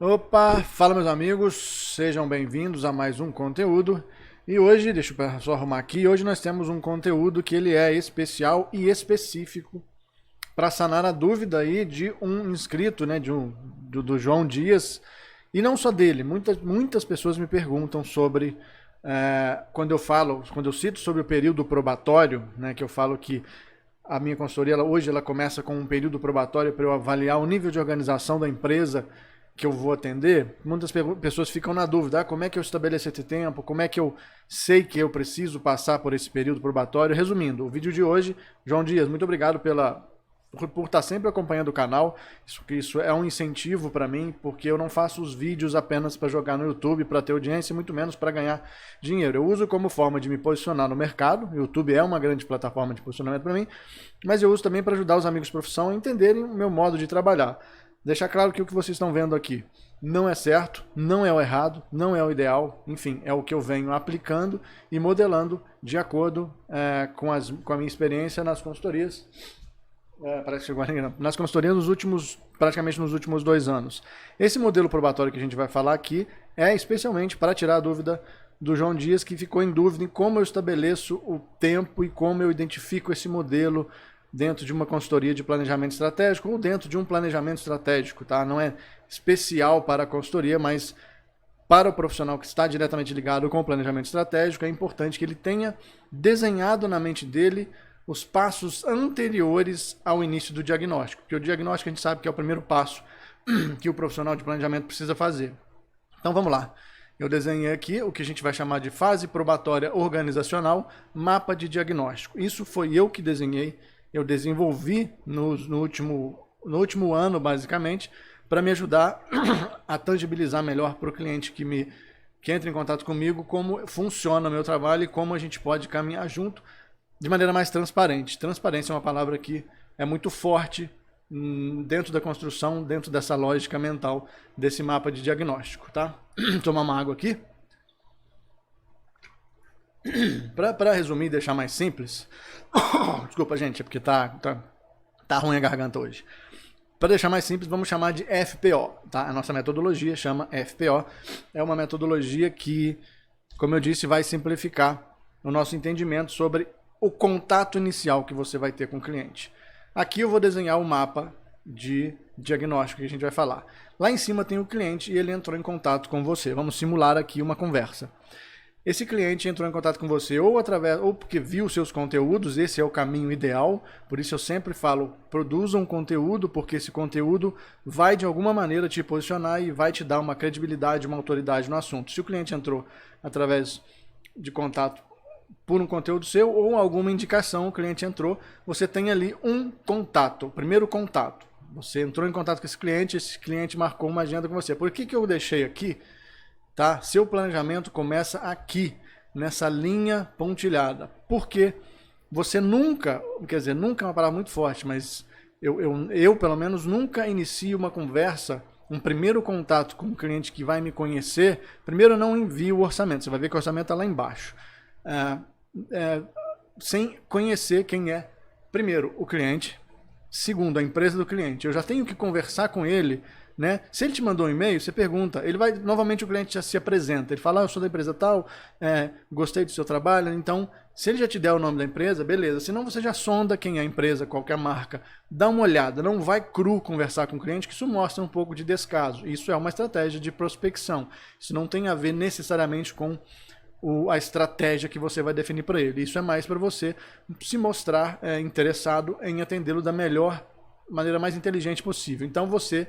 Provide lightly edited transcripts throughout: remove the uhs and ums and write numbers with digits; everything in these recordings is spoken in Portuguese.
Opa, fala meus amigos, sejam bem-vindos a mais um conteúdo. E hoje, deixa eu só arrumar aqui, hoje nós temos um conteúdo que ele é especial e específico para sanar a dúvida aí de um inscrito, né, do João Dias, e não só dele, muitas pessoas me perguntam sobre, quando eu cito sobre o período probatório, né, que eu falo que a minha consultoria hoje ela começa com um período probatório para eu avaliar o nível de organização da empresa que eu vou atender. Muitas pessoas ficam na dúvida, como é que eu estabeleço esse tempo, como é que eu sei que eu preciso passar por esse período probatório. Resumindo, o vídeo de hoje, João Dias, muito obrigado por estar sempre acompanhando o canal. Isso é um incentivo para mim, porque eu não faço os vídeos apenas para jogar no YouTube, para ter audiência, muito menos para ganhar dinheiro. Eu uso como forma de me posicionar no mercado. O YouTube é uma grande plataforma de posicionamento para mim, mas eu uso também para ajudar os amigos de profissão a entenderem o meu modo de trabalhar. Deixar claro que o que vocês estão vendo aqui não é certo, não é o errado, não é o ideal, enfim, é o que eu venho aplicando e modelando de acordo com a minha experiência nas consultorias. Parece que agora nas consultorias praticamente nos últimos 2 anos. Esse modelo probatório que a gente vai falar aqui é especialmente para tirar a dúvida do João Dias, que ficou em dúvida em como eu estabeleço o tempo e como eu identifico esse modelo dentro de uma consultoria de planejamento estratégico ou dentro de um planejamento estratégico, tá? Não é especial para a consultoria, mas para o profissional que está diretamente ligado com o planejamento estratégico, é importante que ele tenha desenhado na mente dele os passos anteriores ao início do diagnóstico, porque o diagnóstico a gente sabe que é o primeiro passo que o profissional de planejamento precisa fazer. Então vamos lá. Eu desenhei aqui o que a gente vai chamar de fase probatória organizacional, mapa de diagnóstico. Isso foi eu que desenhei. Eu desenvolvi no último ano, basicamente, para me ajudar a tangibilizar melhor para o cliente que entra em contato comigo como funciona o meu trabalho e como a gente pode caminhar junto de maneira mais transparente. Transparência é uma palavra que é muito forte dentro da construção, dentro dessa lógica mental desse mapa de diagnóstico, tá? Tomar uma água aqui. Para resumir e deixar mais simples, desculpa gente, é porque tá ruim a garganta hoje. Para deixar mais simples, vamos chamar de FPO, tá? A nossa metodologia chama FPO, é uma metodologia que, como eu disse, vai simplificar o nosso entendimento sobre o contato inicial que você vai ter com o cliente. Aqui eu vou desenhar o mapa de diagnóstico que a gente vai falar. Lá em cima tem o cliente e ele entrou em contato com você. Vamos simular aqui uma conversa. Esse cliente entrou em contato com você ou porque viu seus conteúdos, esse é o caminho ideal, por isso eu sempre falo, produza um conteúdo, porque esse conteúdo vai de alguma maneira te posicionar e vai te dar uma credibilidade, uma autoridade no assunto. Se o cliente entrou através de contato por um conteúdo seu ou alguma indicação, o cliente entrou, você tem ali um contato, o primeiro contato. Você entrou em contato com esse cliente marcou uma agenda com você. Por que eu deixei aqui? Tá? Seu planejamento começa aqui, nessa linha pontilhada. Porque você nunca, quer dizer, nunca é uma palavra muito forte, mas eu pelo menos nunca inicio uma conversa, um primeiro contato com um cliente que vai me conhecer. Primeiro, eu não envio o orçamento, você vai ver que o orçamento está lá embaixo. Sem conhecer quem é, primeiro, o cliente, segundo, a empresa do cliente. Eu já tenho que conversar com ele, né? Se ele te mandou um e-mail, você pergunta, novamente o cliente já se apresenta, ele fala, eu sou da empresa tal, gostei do seu trabalho, então, se ele já te der o nome da empresa, beleza, senão você já sonda quem é a empresa, qualquer marca, dá uma olhada, não vai cru conversar com o cliente, que isso mostra um pouco de descaso, isso é uma estratégia de prospecção, isso não tem a ver necessariamente com a estratégia que você vai definir para ele, isso é mais para você se mostrar interessado em atendê-lo da melhor maneira mais inteligente possível. Então você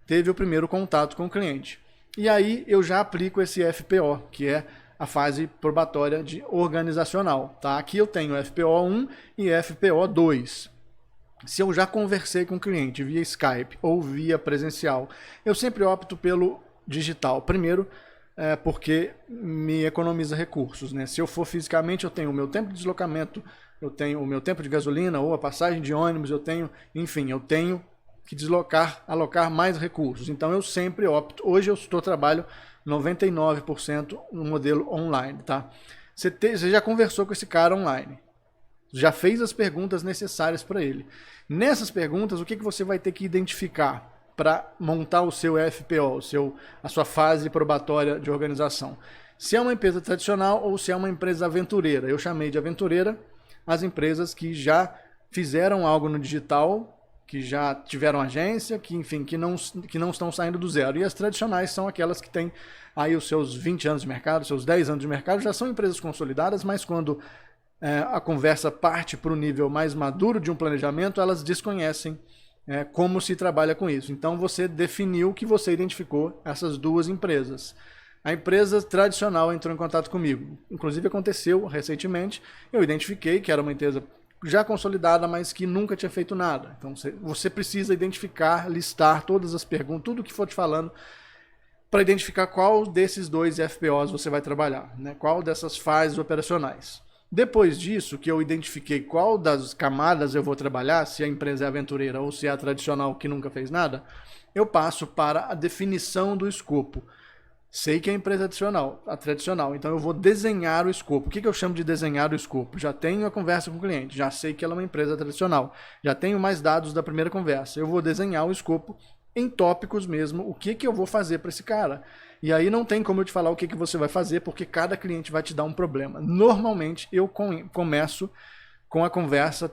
teve o primeiro contato com o cliente. E aí eu já aplico esse FPO, que é a fase probatória organizacional. Tá? Aqui eu tenho FPO 1 e FPO 2. Se eu já conversei com o cliente via Skype ou via presencial, eu sempre opto pelo digital. Primeiro, porque me economiza recursos. Né? Se eu for fisicamente, eu tenho o meu tempo de deslocamento, eu tenho o meu tempo de gasolina ou a passagem de ônibus, eu tenho que alocar mais recursos. Então eu sempre opto, hoje eu trabalho 99% no modelo online, tá? Você já conversou com esse cara online, já fez as perguntas necessárias para ele. Nessas perguntas, o que você vai ter que identificar? para montar o seu FPO, a sua fase probatória de organização. Se é uma empresa tradicional ou se é uma empresa aventureira. Eu chamei de aventureira as empresas que já fizeram algo no digital, que já tiveram agência, que enfim, que não estão saindo do zero. E as tradicionais são aquelas que têm aí os seus 20 anos de mercado, seus 10 anos de mercado, já são empresas consolidadas, mas quando a conversa parte para o nível mais maduro de um planejamento, elas desconhecem como se trabalha com isso. Então você definiu que você identificou essas duas empresas. A empresa tradicional entrou em contato comigo. Inclusive aconteceu recentemente, eu identifiquei que era uma empresa já consolidada, mas que nunca tinha feito nada. Então você precisa identificar, listar todas as perguntas, tudo que for te falando, para identificar qual desses dois FPOs você vai trabalhar, né? Qual dessas fases operacionais. Depois disso, que eu identifiquei qual das camadas eu vou trabalhar, se a empresa é aventureira ou se é a tradicional que nunca fez nada, eu passo para a definição do escopo. Sei que é a empresa a tradicional, então eu vou desenhar o escopo. O que eu chamo de desenhar o escopo? Já tenho a conversa com o cliente, já sei que ela é uma empresa tradicional, já tenho mais dados da primeira conversa. Eu vou desenhar o escopo em tópicos mesmo, o que eu vou fazer para esse cara. E aí não tem como eu te falar o que você vai fazer, porque cada cliente vai te dar um problema. Normalmente eu começo com a conversa,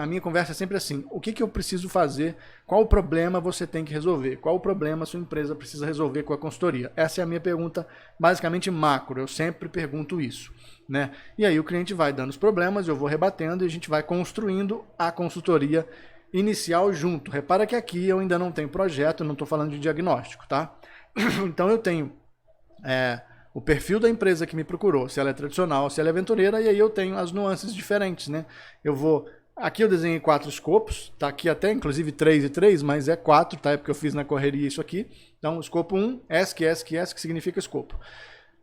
a minha conversa é sempre assim, o que eu preciso fazer, qual o problema você tem que resolver, qual o problema a sua empresa precisa resolver com a consultoria. Essa é a minha pergunta basicamente macro, eu sempre pergunto isso, né? E aí o cliente vai dando os problemas, eu vou rebatendo e a gente vai construindo a consultoria inicial junto. Repara que aqui eu ainda não tenho projeto, não estou falando de diagnóstico, tá? Então eu tenho o perfil da empresa que me procurou, se ela é tradicional, se ela é aventureira, e aí eu tenho as nuances diferentes, né? Aqui eu desenhei 4 escopos, tá aqui até inclusive 3 e 3, mas é 4, tá? É porque eu fiz na correria isso aqui. Então, escopo 1, ESC, que significa escopo.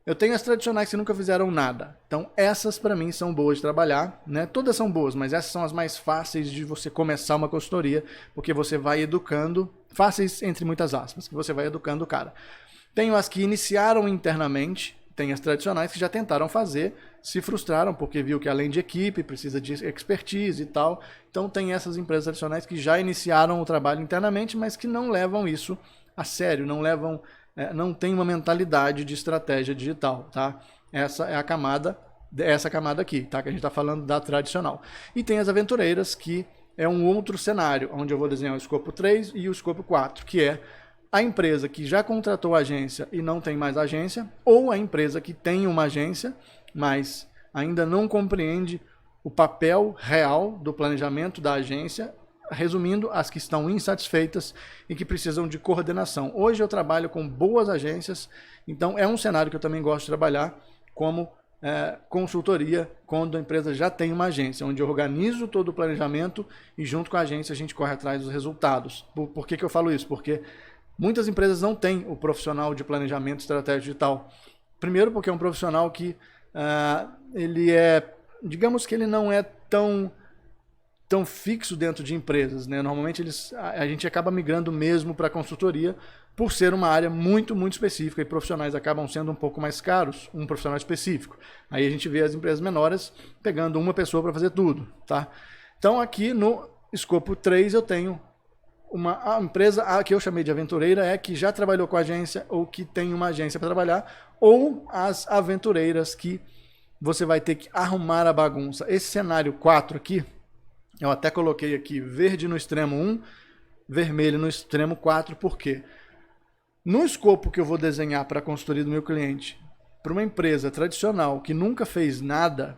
Eu tenho as tradicionais que nunca fizeram nada. Então, essas para mim são boas de trabalhar, né? Todas são boas, mas essas são as mais fáceis de você começar uma consultoria, porque você vai educando, fáceis entre muitas aspas, que você vai educando o cara. Tenho as que iniciaram internamente, tem as tradicionais que já tentaram fazer, se frustraram porque viu que além de equipe, precisa de expertise e tal. Então tem essas empresas tradicionais que já iniciaram o trabalho internamente, mas que não levam isso a sério, não tem uma mentalidade de estratégia digital, tá? Essa é essa camada aqui, tá? Que a gente está falando da tradicional. E tem as aventureiras, que é um outro cenário, onde eu vou desenhar o escopo 3 e o escopo 4, que é a empresa que já contratou a agência e não tem mais agência, ou a empresa que tem uma agência, mas ainda não compreende o papel real do planejamento da agência, resumindo, as que estão insatisfeitas e que precisam de coordenação. Hoje eu trabalho com boas agências, então é um cenário que eu também gosto de trabalhar como consultoria, quando a empresa já tem uma agência, onde eu organizo todo o planejamento e junto com a agência a gente corre atrás dos resultados. Por que eu falo isso? Porque muitas empresas não têm o profissional de planejamento estratégico digital. Primeiro porque é um profissional que digamos que ele não é tão fixo dentro de empresas, né? Normalmente a gente acaba migrando mesmo para a consultoria por ser uma área muito, muito específica e profissionais acabam sendo um pouco mais caros, um profissional específico. Aí a gente vê as empresas menores pegando uma pessoa para fazer tudo, tá? Então aqui no escopo 3 eu tenho a empresa que eu chamei de aventureira que já trabalhou com agência ou que tem uma agência para trabalhar, ou as aventureiras que você vai ter que arrumar a bagunça. Esse cenário 4 aqui, eu até coloquei aqui verde no extremo 1, vermelho no extremo 4, por quê? No escopo que eu vou desenhar para a consultoria do meu cliente, para uma empresa tradicional que nunca fez nada,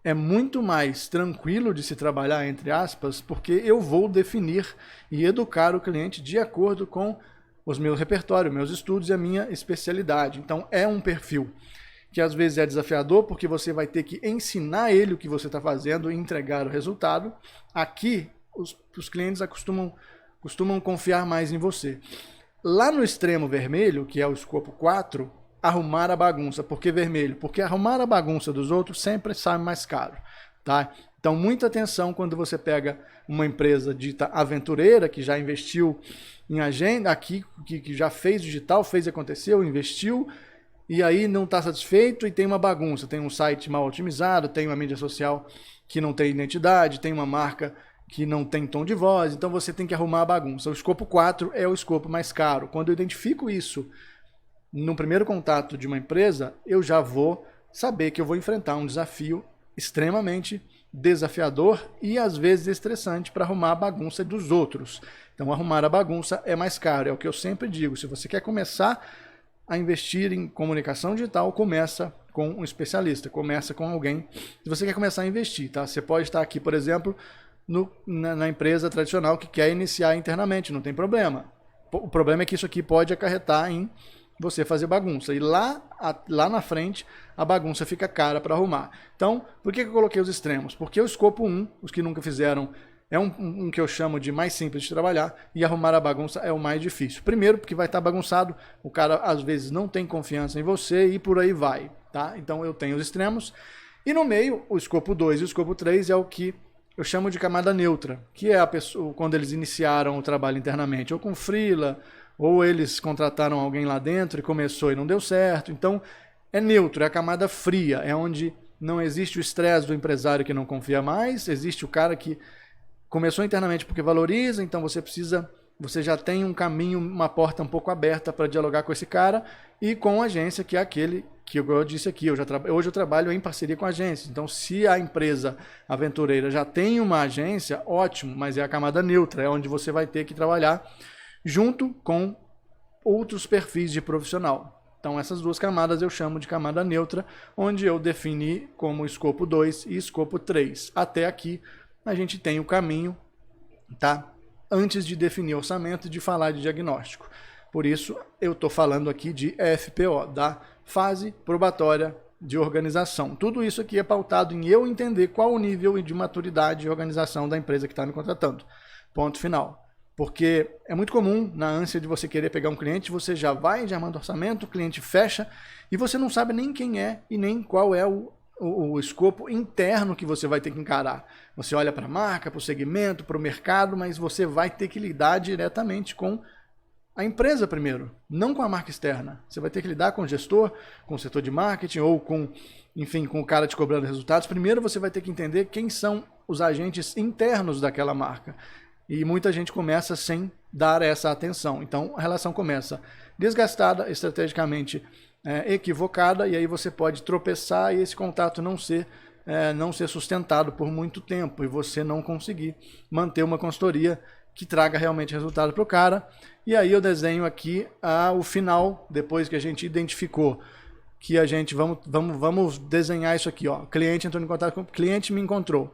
é muito mais tranquilo de se trabalhar, entre aspas, porque eu vou definir e educar o cliente de acordo com os meus repertórios, meus estudos e a minha especialidade. Então é um perfil que às vezes é desafiador, porque você vai ter que ensinar ele o que você está fazendo e entregar o resultado. Aqui, os clientes costumam confiar mais em você. Lá no extremo vermelho, que é o escopo 4, arrumar a bagunça. Por que vermelho? Porque arrumar a bagunça dos outros sempre sai mais caro, tá? Então, muita atenção quando você pega uma empresa dita aventureira, que já investiu em agenda, aqui, que já fez digital, fez e aconteceu, investiu, e aí não está satisfeito e tem uma bagunça. Tem um site mal otimizado, tem uma mídia social que não tem identidade, tem uma marca que não tem tom de voz, então você tem que arrumar a bagunça. O escopo 4 é o escopo mais caro. Quando eu identifico isso no primeiro contato de uma empresa, eu já vou saber que eu vou enfrentar um desafio extremamente desafiador e às vezes estressante para arrumar a bagunça dos outros. Então arrumar a bagunça é mais caro, é o que eu sempre digo. Se você quer começar a investir em comunicação digital, começa com um especialista, começa com alguém. Se você quer começar a investir, tá? Você pode estar aqui, por exemplo, na empresa tradicional que quer iniciar internamente, não tem problema. O problema é que isso aqui pode acarretar em você fazer bagunça. E lá na frente, a bagunça fica cara para arrumar. Então, por que eu coloquei os extremos? Porque o escopo 1, os que nunca fizeram, é um que eu chamo de mais simples de trabalhar, e arrumar a bagunça é o mais difícil. Primeiro, porque vai estar bagunçado, o cara às vezes não tem confiança em você e por aí vai. Tá? Então eu tenho os extremos. E no meio, o escopo 2 e o escopo 3 é o que eu chamo de camada neutra, que é a pessoa, quando eles iniciaram o trabalho internamente, ou com freela, ou eles contrataram alguém lá dentro e começou e não deu certo. Então, é neutro, é a camada fria, é onde não existe o estresse do empresário que não confia mais, existe o cara que começou internamente porque valoriza, então você já tem um caminho, uma porta um pouco aberta para dialogar com esse cara e com a agência, que é aquele que eu disse aqui, hoje eu trabalho em parceria com a agência. Então, se a empresa aventureira já tem uma agência, ótimo, mas é a camada neutra, é onde você vai ter que trabalhar junto com outros perfis de profissional. Então essas duas camadas eu chamo de camada neutra, onde eu defini como escopo 2 e escopo 3. Até aqui a gente tem o caminho, tá? Antes de definir orçamento e de falar de diagnóstico. Por isso eu estou falando aqui de FPO, da fase probatória de organização. Tudo isso aqui é pautado em eu entender qual o nível de maturidade e organização da empresa que está me contratando. Ponto final. Porque é muito comum, na ânsia de você querer pegar um cliente, você já vai, já manda orçamento, o cliente fecha, e você não sabe nem quem é e nem qual é o escopo interno que você vai ter que encarar. Você olha para a marca, para o segmento, para o mercado, mas você vai ter que lidar diretamente com a empresa primeiro, não com a marca externa. Você vai ter que lidar com o gestor, com o setor de marketing ou com, enfim, com o cara te cobrando resultados. Primeiro você vai ter que entender quem são os agentes internos daquela marca. E muita gente começa sem dar essa atenção. Então a relação começa desgastada, estrategicamente equivocada, e aí você pode tropeçar e esse contato não ser sustentado por muito tempo e você não conseguir manter uma consultoria que traga realmente resultado para o cara. E aí eu desenho aqui o final, depois que a gente identificou que a gente, vamos desenhar isso aqui, ó. O cliente entrou em contato com o cliente, me encontrou.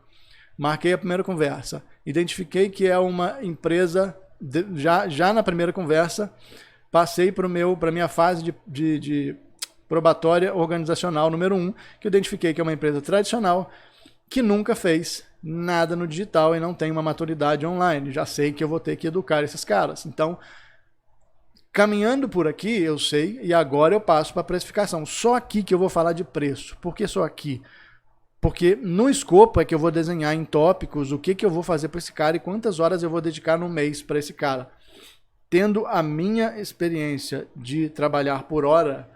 Marquei a primeira conversa. Identifiquei que é uma empresa, já na primeira conversa, passei para a minha fase de probatória organizacional número 1, que eu identifiquei que é uma empresa tradicional que nunca fez nada no digital e não tem uma maturidade online. Já sei que eu vou ter que educar esses caras. Então, caminhando por aqui, eu sei, e agora eu passo para a precificação. Só aqui que eu vou falar de preço. Por que só aqui? Porque no escopo é que eu vou desenhar em tópicos o que eu vou fazer para esse cara e quantas horas eu vou dedicar no mês para esse cara. Tendo a minha experiência de trabalhar por hora,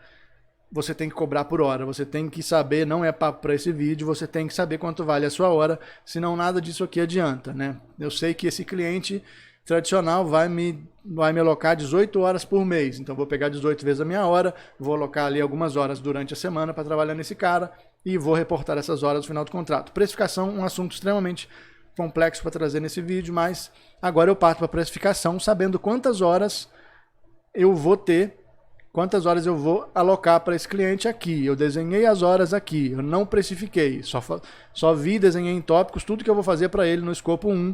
você tem que cobrar por hora, você tem que saber, não é papo para esse vídeo, você tem que saber quanto vale a sua hora, senão nada disso aqui adianta, né? Eu sei que esse cliente tradicional vai me alocar 18 horas por mês, então vou pegar 18 vezes a minha hora, vou alocar ali algumas horas durante a semana para trabalhar nesse cara e vou reportar essas horas no final do contrato. Precificação, um assunto extremamente complexo para trazer nesse vídeo, mas agora eu parto para a precificação sabendo quantas horas eu vou ter, quantas horas eu vou alocar para esse cliente aqui. Eu desenhei as horas aqui, eu não precifiquei, só desenhei em tópicos tudo que eu vou fazer para ele no escopo 1,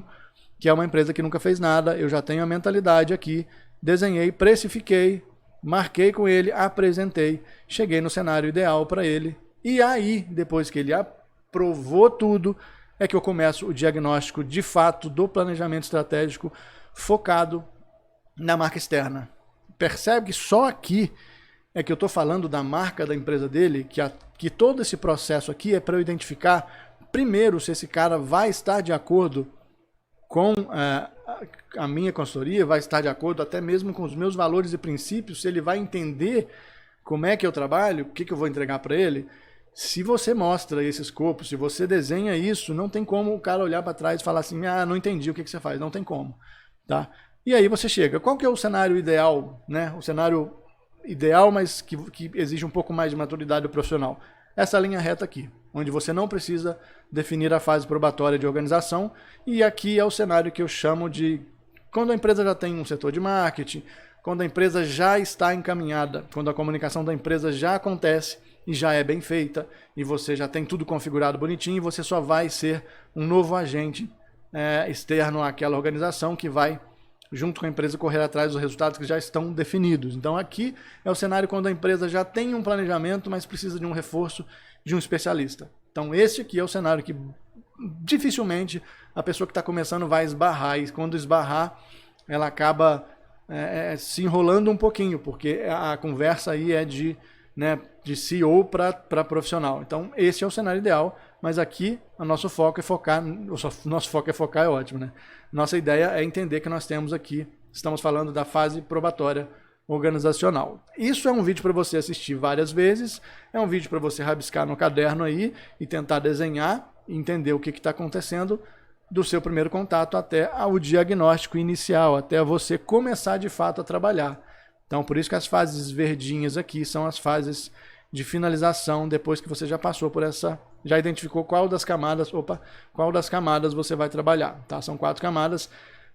que é uma empresa que nunca fez nada, eu já tenho a mentalidade aqui, desenhei, precifiquei, marquei com ele, apresentei, cheguei no cenário ideal para ele, e aí, depois que ele aprovou tudo, é que eu começo o diagnóstico de fato do planejamento estratégico focado na marca externa. Percebe que só aqui é que eu estou falando da marca da empresa dele, que todo esse processo aqui é para eu identificar, primeiro, se esse cara vai estar de acordo com a minha consultoria, vai estar de acordo até mesmo com os meus valores e princípios, se ele vai entender como é que eu trabalho, o que eu vou entregar para ele. Se você mostra esse escopo, se você desenha isso, não tem como o cara olhar para trás e falar assim, ah, não entendi o que você faz. Não tem como, tá? E aí você chega. Qual que é o cenário ideal, né? O cenário ideal, mas que exige um pouco mais de maturidade do profissional. Essa linha reta aqui, onde você não precisa definir a fase probatória de organização. E aqui é o cenário que eu chamo de quando a empresa já tem um setor de marketing, quando a empresa já está encaminhada, quando a comunicação da empresa já acontece e já é bem feita, e você já tem tudo configurado bonitinho, e você só vai ser um novo agente externo àquela organização que vai, junto com a empresa, correr atrás dos resultados que já estão definidos. Então aqui é o cenário quando a empresa já tem um planejamento, mas precisa de um reforço de um especialista. Então esse aqui é o cenário que dificilmente a pessoa que está começando vai esbarrar, e quando esbarrar, ela acaba se enrolando um pouquinho, porque a conversa aí é de CEO para profissional. Então esse é o cenário ideal, mas aqui o nosso foco é focar, é ótimo, né? Nossa ideia é entender que nós temos aqui, estamos falando da fase probatória organizacional. Isso é um vídeo para você assistir várias vezes, é um vídeo para você rabiscar no caderno aí e tentar desenhar, entender o que está acontecendo do seu primeiro contato até o diagnóstico inicial, até você começar de fato a trabalhar. Então, por isso que as fases verdinhas aqui são as fases de finalização, depois que você já passou por essa, já identificou qual das camadas você vai trabalhar, tá? São 4 camadas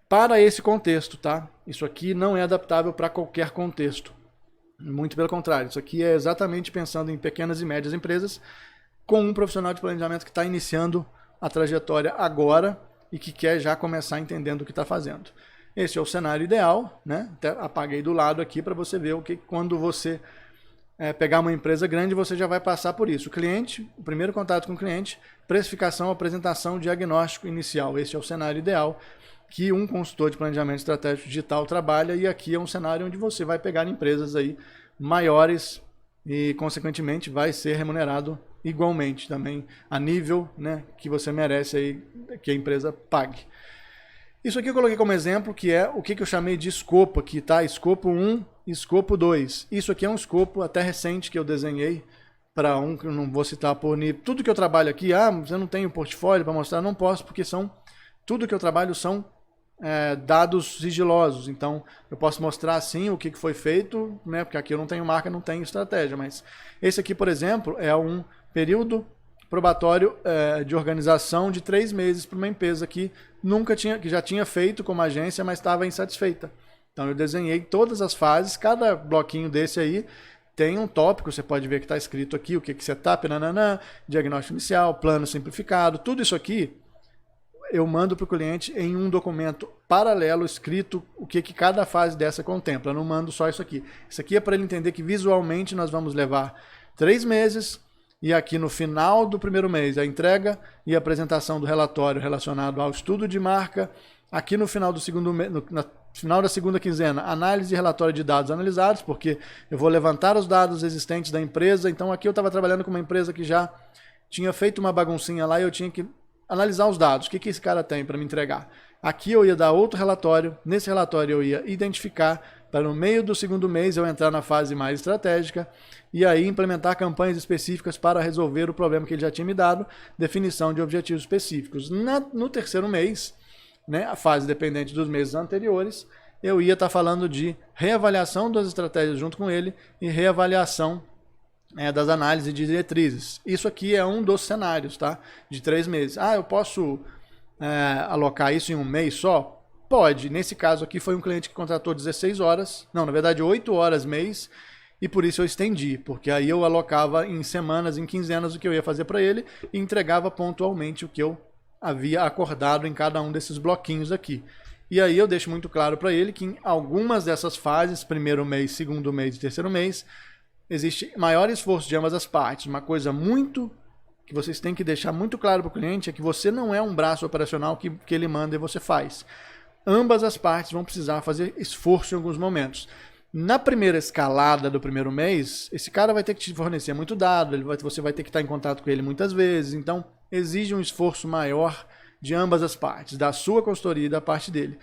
para esse contexto, tá? Isso aqui não é adaptável para qualquer contexto. Muito pelo contrário, isso aqui é exatamente pensando em pequenas e médias empresas com um profissional de planejamento que está iniciando a trajetória agora e que quer já começar entendendo o que está fazendo. Esse é o cenário ideal, né? Até apaguei do lado aqui para você ver o que quando você pegar uma empresa grande, você já vai passar por isso. O cliente, o primeiro contato com o cliente, precificação, apresentação, diagnóstico inicial. Esse é o cenário ideal que um consultor de planejamento estratégico digital trabalha, e aqui é um cenário onde você vai pegar empresas aí maiores e, consequentemente, vai ser remunerado igualmente também a nível, né, que você merece aí, que a empresa pague. Isso aqui eu coloquei como exemplo, que é o que eu chamei de escopo aqui, tá? Escopo 1 e escopo 2. Isso aqui é um escopo até recente que eu desenhei para um, que eu não vou citar por nível. Tudo que eu trabalho aqui, você não tem um portfólio para mostrar, não posso, porque tudo que eu trabalho são dados sigilosos. Então, eu posso mostrar sim o que foi feito, né? Porque aqui eu não tenho marca, não tenho estratégia. Mas esse aqui, por exemplo, é um período probatório de organização de 3 meses para uma empresa que que já tinha feito como agência, mas estava insatisfeita. Então eu desenhei todas as fases, cada bloquinho desse aí tem um tópico, você pode ver que está escrito aqui o que setup, diagnóstico inicial, plano simplificado, tudo isso aqui eu mando para o cliente em um documento paralelo escrito o que cada fase dessa contempla. Eu não mando só isso aqui. Isso aqui é para ele entender que visualmente nós vamos levar 3 meses, e aqui no final do primeiro mês a entrega e a apresentação do relatório relacionado ao estudo de marca. Aqui no final do segundo mês, no final da segunda quinzena, análise e relatório de dados analisados, porque eu vou levantar os dados existentes da empresa. Então aqui eu estava trabalhando com uma empresa que já tinha feito uma baguncinha lá e eu tinha que analisar os dados. O que esse cara tem para me entregar? Aqui eu ia dar outro relatório. Nesse relatório eu ia identificar para no meio do segundo mês eu entrar na fase mais estratégica e aí implementar campanhas específicas para resolver o problema que ele já tinha me dado, definição de objetivos específicos. No terceiro mês, né, a fase dependente dos meses anteriores, eu ia estar falando de reavaliação das estratégias junto com ele e reavaliação das análises de diretrizes. Isso aqui é um dos cenários, tá? De 3 meses. Eu posso alocar isso em um mês só? Pode. Nesse caso aqui foi um cliente que contratou 16 horas, não, na verdade 8 horas mês, e por isso eu estendi, porque aí eu alocava em semanas, em quinzenas o que eu ia fazer para ele e entregava pontualmente o que eu havia acordado em cada um desses bloquinhos aqui. E aí eu deixo muito claro para ele que em algumas dessas fases, primeiro mês, segundo mês e terceiro mês, existe maior esforço de ambas as partes. Uma coisa muito que vocês têm que deixar muito claro para o cliente é que você não é um braço operacional que ele manda e você faz. Ambas as partes vão precisar fazer esforço em alguns momentos. Na primeira escalada do primeiro mês, esse cara vai ter que te fornecer muito dado, você vai ter que estar em contato com ele muitas vezes, então exige um esforço maior de ambas as partes, da sua consultoria e da parte dele.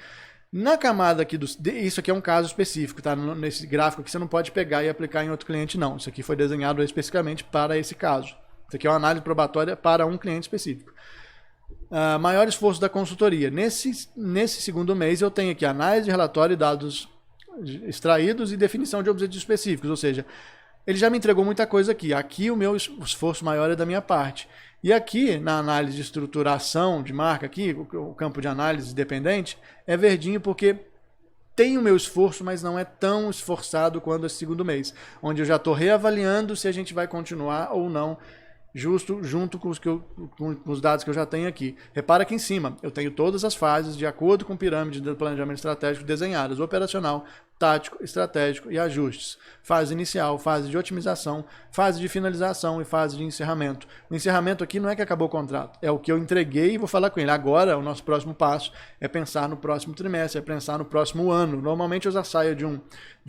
Na camada aqui, isso aqui é um caso específico, tá? Nesse gráfico aqui você não pode pegar e aplicar em outro cliente não, isso aqui foi desenhado especificamente para esse caso. Isso aqui é uma análise probatória para um cliente específico. Maior esforço da consultoria. Nesse segundo mês eu tenho aqui análise de relatório e dados extraídos e definição de objetivos específicos, ou seja, ele já me entregou muita coisa aqui. Aqui o meu esforço maior é da minha parte. E aqui, na análise de estruturação de marca, aqui, o campo de análise dependente, é verdinho porque tem o meu esforço, mas não é tão esforçado quanto esse segundo mês, onde eu já estou reavaliando se a gente vai continuar ou não junto com os dados que eu já tenho aqui. Repara aqui em cima, eu tenho todas as fases de acordo com a pirâmide do planejamento estratégico desenhadas: operacional, tático, estratégico e ajustes. Fase inicial, fase de otimização, fase de finalização e fase de encerramento. O encerramento aqui não é que acabou o contrato, é o que eu entreguei e vou falar com ele. Agora, o nosso próximo passo é pensar no próximo trimestre, é pensar no próximo ano. Normalmente eu já saio de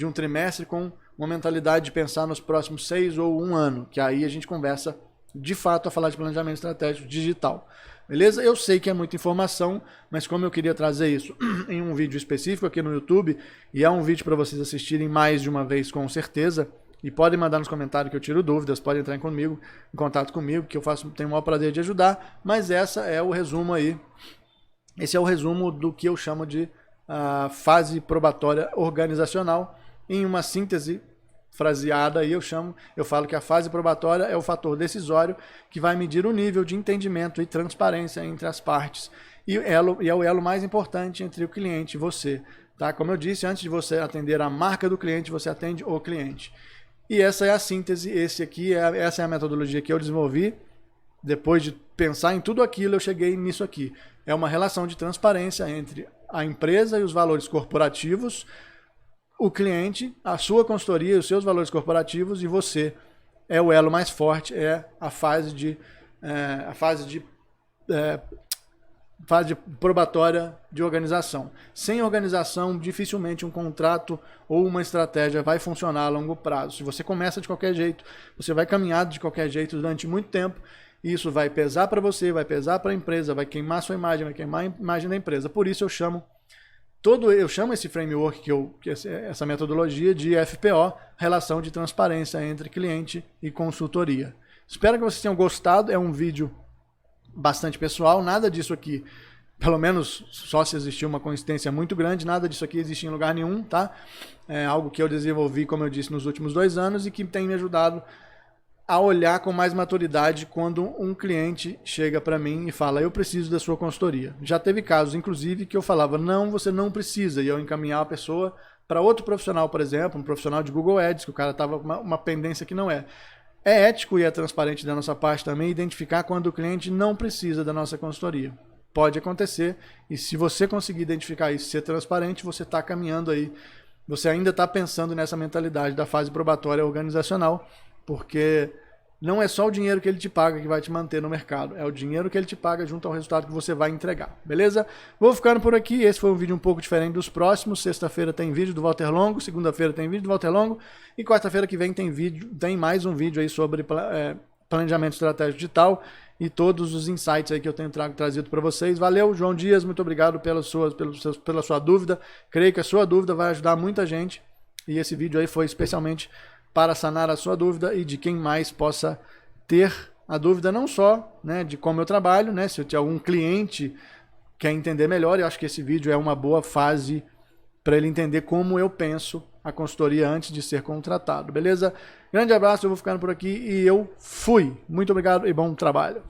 um trimestre com uma mentalidade de pensar nos próximos 6 ou 1 ano, que aí a gente conversa de fato a falar de planejamento estratégico digital. Beleza? Eu sei que é muita informação, mas como eu queria trazer isso em um vídeo específico aqui no YouTube, e é um vídeo para vocês assistirem mais de uma vez com certeza, e podem mandar nos comentários que eu tiro dúvidas, podem entrar em contato comigo, que eu tenho o maior prazer de ajudar, mas essa é o resumo aí, esse é o resumo do que eu chamo de fase probatória organizacional, em uma síntese fraseada aí eu falo que a fase probatória é o fator decisório que vai medir o nível de entendimento e transparência entre as partes e é o elo mais importante entre o cliente e você, tá? Como eu disse, antes de você atender a marca do cliente, você atende o cliente. E essa é a síntese, essa é a metodologia que eu desenvolvi. Depois de pensar em tudo aquilo, eu cheguei nisso aqui. É uma relação de transparência entre a empresa e os valores corporativos, o cliente, a sua consultoria, os seus valores corporativos, e você é o elo mais forte, é a fase de probatória de organização. Sem organização, dificilmente um contrato ou uma estratégia vai funcionar a longo prazo. Se você começa de qualquer jeito, você vai caminhar de qualquer jeito durante muito tempo, e isso vai pesar para você, vai pesar para a empresa, vai queimar sua imagem, vai queimar a imagem da empresa. Por isso eu chamo esse framework, essa metodologia de FPO, relação de transparência entre cliente e consultoria. Espero que vocês tenham gostado, é um vídeo bastante pessoal, nada disso aqui, pelo menos só se existir uma coincidência muito grande, nada disso aqui existe em lugar nenhum, tá? É algo que eu desenvolvi, como eu disse, nos últimos 2 anos e que tem me ajudado a olhar com mais maturidade quando um cliente chega para mim e fala: eu preciso da sua consultoria. Já teve casos, inclusive, que eu falava: não, você não precisa, e eu encaminhava a pessoa para outro profissional, por exemplo, um profissional de Google Ads, que o cara estava com uma pendência que não é. É ético e é transparente da nossa parte também identificar quando o cliente não precisa da nossa consultoria. Pode acontecer, e se você conseguir identificar isso, ser transparente, você está caminhando aí, você ainda está pensando nessa mentalidade da fase probatória organizacional, porque não é só o dinheiro que ele te paga que vai te manter no mercado, é o dinheiro que ele te paga junto ao resultado que você vai entregar, beleza? Vou ficando por aqui, esse foi um vídeo um pouco diferente dos próximos. Sexta-feira tem vídeo do Walter Longo, segunda-feira tem vídeo do Walter Longo, e quarta-feira que vem tem mais um vídeo aí sobre planejamento estratégico digital e todos os insights aí que eu tenho trazido para vocês. Valeu, João Dias, muito obrigado pela sua dúvida, creio que a sua dúvida vai ajudar muita gente, e esse vídeo aí foi especialmente para sanar a sua dúvida e de quem mais possa ter a dúvida, não só, né, de como eu trabalho, né, se eu tiver algum cliente que quer entender melhor, eu acho que esse vídeo é uma boa fase para ele entender como eu penso a consultoria antes de ser contratado, beleza? Grande abraço, eu vou ficando por aqui e eu fui. Muito obrigado e bom trabalho.